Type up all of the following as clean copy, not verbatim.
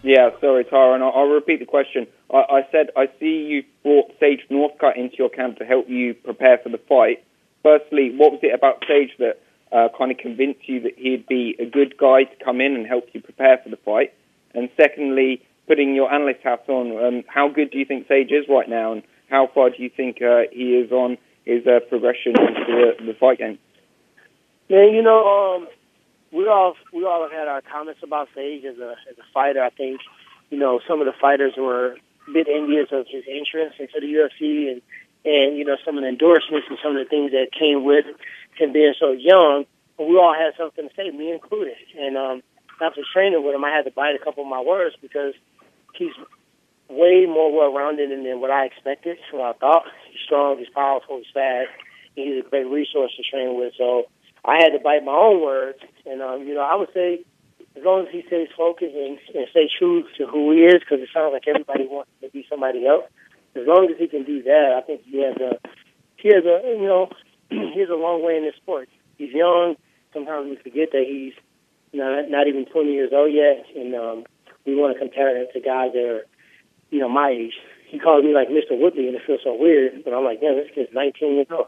Yeah, sorry, Tyron. I'll repeat the question. I said I see you brought Sage Northcutt into your camp to help you prepare for the fight. Firstly, what was it about Sage that kind of convinced you that he'd be a good guy to come in and help you prepare for the fight? And secondly, putting your analyst hat on, how good do you think Sage is right now, and how far do you think he is on his progression into the fight game? Yeah, you know, we all have had our comments about Sage as a fighter. I think, you know, some of the fighters were a bit envious of his entrance into the UFC and you know, some of the endorsements and some of the things that came with him being so young. But we all had something to say, me included. And after training with him, I had to bite a couple of my words because he's way more well-rounded than what I expected, what I thought. He's strong, he's powerful, he's fast. He's a great resource to train with. So I had to bite my own words. And, you know, I would say as long as he stays focused and stay true to who he is, because it sounds like everybody wants to be somebody else, as long as he can do that, I think he has a you know, he has a long way in this sport. He's young. Sometimes we forget that he's not even 20 years old yet, and we want to compare him to guys that are, you know, my age. He calls me like Mr. Woodley, and it feels so weird, but I'm like, yeah, this kid's 19 years old.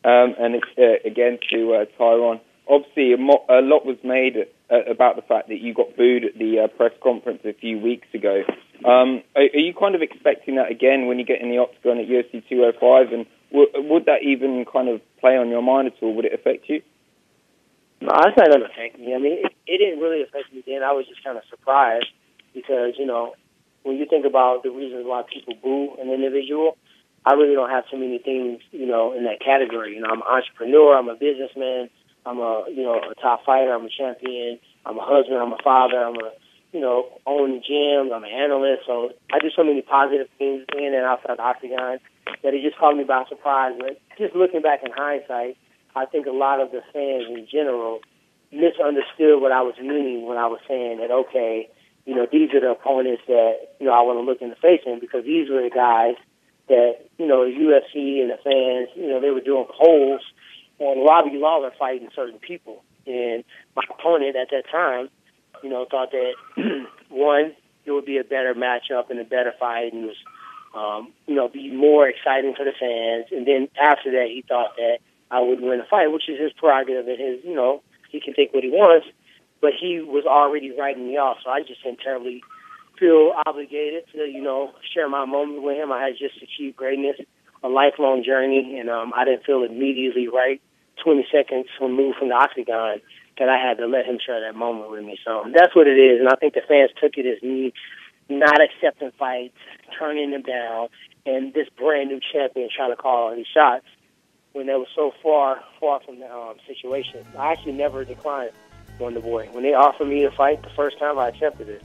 And it's, again, to Tyron, obviously a lot was made about the fact that you got booed at the press conference a few weeks ago. Are you kind of expecting that again when you get in the octagon at UFC 205? And would that even kind of play on your mind at all? Would it affect you? No, it's not going to affect me. I mean, it didn't really affect me then. I was just kind of surprised because, you know, when you think about the reasons why people boo an individual, I really don't have too many things, you know, in that category. You know, I'm an entrepreneur, I'm a businessman, I'm a top fighter, I'm a champion, I'm a husband, I'm a father, I'm a, you know, own gyms, I'm an analyst. So I do so many positive things in and outside the octagon that it just caught me by surprise. But just looking back in hindsight, I think a lot of the fans in general misunderstood what I was meaning when I was saying that, okay, you know, these are the opponents that, you know, I want to look in the face in, because these were the guys that, you know, the UFC and the fans, you know, they were doing polls on Robbie Lawler fighting certain people. And my opponent at that time, you know, thought that, one, it would be a better matchup and a better fight and was, you know, be more exciting for the fans. And then after that, he thought that I would win the fight, which is his prerogative and his, you know, he can think what he wants. But he was already writing me off, so I just didn't terribly feel obligated to, you know, share my moment with him. I had just achieved greatness, a lifelong journey, and I didn't feel immediately right 20 seconds removed from the octagon that I had to let him share that moment with me. So that's what it is, and I think the fans took it as me not accepting fights, turning them down, and this brand-new champion trying to call all these shots when they were so far from the situation. I actually never declined Wonder Boy. When they offered me a fight the first time, I accepted it.